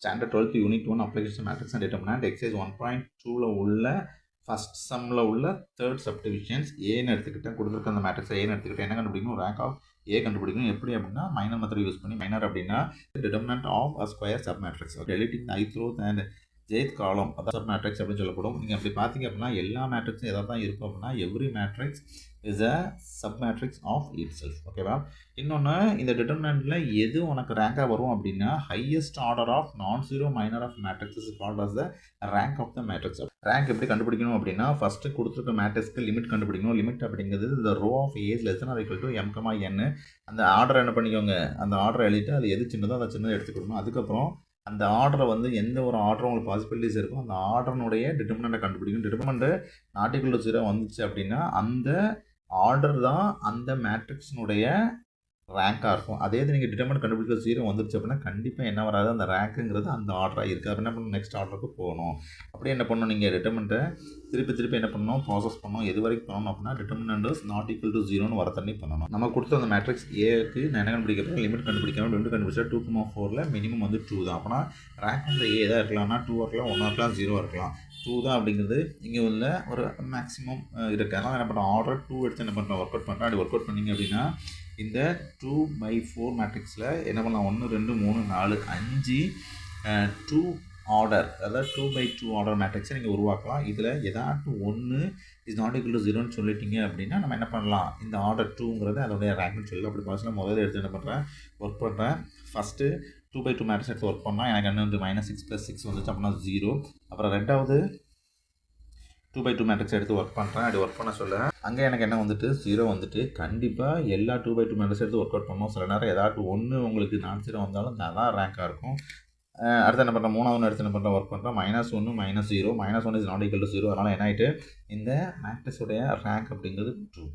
Standard 12th unit 1 application matrix and determinant exercise 1.2ல உள்ள first சம்மில் உள்ள தேர்ட் சப்டிவிஷன்ஸ் ஏன்னு எடுத்துக்கிட்டேன். கொடுத்துருக்க அந்த மேட்ரிக்ஸை ஏன்னு எடுத்துக்கிட்டேன். என்ன கண்டுபிடிக்கணும்? ரேங்க் ஆஃப் ஏ கண்டுபிடிக்கணும். எப்படி அப்படின்னா மைனர் மெத்தட் யூஸ் பண்ணி. மைனர் அப்படின்னா determinant of a square sub matrix deleting ith row and ஜெய்த் காலம் அதான் சப் மேட்ரிக்ஸ் அப்படின்னு சொல்லப்படும். நீங்கள் அப்படி பார்த்தீங்க அப்படின்னா எல்லா மேட்ரிக்ஸும் எதாவது தான் இருக்கும் அப்படின்னா every matrix is a sub matrix of itself. ஓகேவா? இன்னொன்று இந்த டிட்டர்மினன்ட்டில் எது உனக்கு ரேங்காக வரும் அப்படின்னா highest order of non zero minor of matrix is called as the rank of the matrix. Rank எப்படி கண்டுபிடிக்கணும் அப்படின்னா ஃபஸ்ட்டு கொடுத்துருக்க மேட்ரிக்ஸ்க்கு லிமிட் கண்டுபிடிக்கணும். லிமிட் அப்படிங்கிறது இந்த row of A's less or equal to m, n. அந்த ஆர்டரை என்ன பண்ணிக்கோங்க, அந்த ஆர்டரை எழுதிட்டு அது எது சின்னதோ அதை சின்னதாக எடுத்துக்கணும். அதுக்கப்புறம் அந்த ஆர்டரை வந்து எந்த ஒரு ஆர்டர் உங்களுக்கு பாசிபிலிட்டிஸ் இருக்கும் அந்த ஆர்டர்னுடைய டிட்டர்மினண்ட்டை கண்டுபிடிக்கும். டிட்டர்மினண்ட் நாட் ஈக்குவல் டு 0 வந்துச்சு அப்படின்னா அந்த ஆர்டர் தான் அந்த மேட்ரிக்ஸினுடைய ரேங்காக இருக்கும். அதே இது நீங்கள் டிட்டர்மினன்ட் கண்டுபிடிக்க 0 வந்துருச்சு அப்படின்னா கண்டிப்பாக என்ன வராது, அந்த ரேங்க்குங்கிறது அந்த ஆர்டராக இருக்குது. அப்போ என்ன பண்ணணும், நெக்ஸ்ட் ஆர்டருக்கு போகணும். அப்படியே என்ன பண்ணணும், நீங்கள் டிட்டர்மினண்ட்டை திருப்பி என்ன பண்ணணும், ப்ராசஸ் பண்ணணும். எது வரைக்கும் பண்ணணும் அப்படின்னா determinant is not equal to 0ன்னு வர தண்ணி பண்ணணும். நம்ம கொடுத்த அந்த மேட்ரிக்ஸ் ஏக்கு நான் என்ன கண்டுபிடிக்கிறேன், லிமிட் கண்டுபிடிக்காமல் 2 கண்டுபிடிச்சா 2,4ல் மினிமம் வந்து 2 தான். அப்போனா ரேங்க் வந்து ஏ தான் இருக்கலாம்னா 2 இருக்கலாம், 1 இருக்கலாம், 0 இருக்கலாம். 2 தான் அப்படிங்கிறது இங்கே உள்ள ஒரு மேக்ஸிமம் இருக்குது. அதனால் என்ன பண்ணுறோம், ஆர்டர் 2 எடுத்து என்ன பண்ணுறோம், ஒர்க் அவுட் பண்ணுறோம். அப்படி ஒர்க் அவுட் பண்ணிங்க அப்படின்னா இந்த 2/4 மேட்ரிக்ஸில் என்ன பண்ணலாம், 1 2 3 4 5 2 ஆர்டர், அதாவது 2/2 ஆர்டர் மேட்ரிக்ஸை நீங்கள் உருவாக்கலாம். இதில் ஏதாட்டும் 1 இஸ் நாட் ஈக்குவல் டு 0ன்னு சொல்லிட்டீங்க அப்படின்னா நம்ம என்ன பண்ணலாம், இந்த ஆர்டர் 2ங்கிறது அதோடைய ரேங்க்னு சொல்லலாம். அப்படி பார்த்தீங்கன்னா முதல்ல எடுத்து என்ன பண்ணுறேன், ஒர்க் பண்ணுறேன். ஃபஸ்ட்டு 2/2 மேட்ரிக்ஸ் எடுத்து ஒர்க் பண்ணால் எனக்கு என்ன வந்து -6 + 6 வந்துச்சு அப்படின்னா 0. அப்புறம் ரெண்டாவது 2/2 மேட்ரிக்ஸ் எடுத்து ஒர்க் பண்ணுறேன். அப்படி ஒர்க் பண்ண சொல்ல அங்கே எனக்கு என்ன வந்துட்டு 0 வந்துட்டு. கண்டிப்பாக எல்லா 2/2 மேட்ரிக்ஸ் எடுத்து ஒர்க் அவுட் பண்ணணும். சில நேரம் ஏதாட்டும் 1 உங்களுக்கு நான் 0 வந்தாலும் அதான் ரேங்காக இருக்கும். அடுத்து என்ன பண்ணுறேன், மூணாவது எடுத்து என்ன பண்ணுறேன், ஒர்க் பண்ணுறேன். -1 -0 -1 இஸ் நாட் ஈக்குவல் டு 0. அதனால் என்ன ஆகிட்டு இந்த மேட்ரிக்ஸுடைய ரேங்க் அப்படிங்கிறது 2.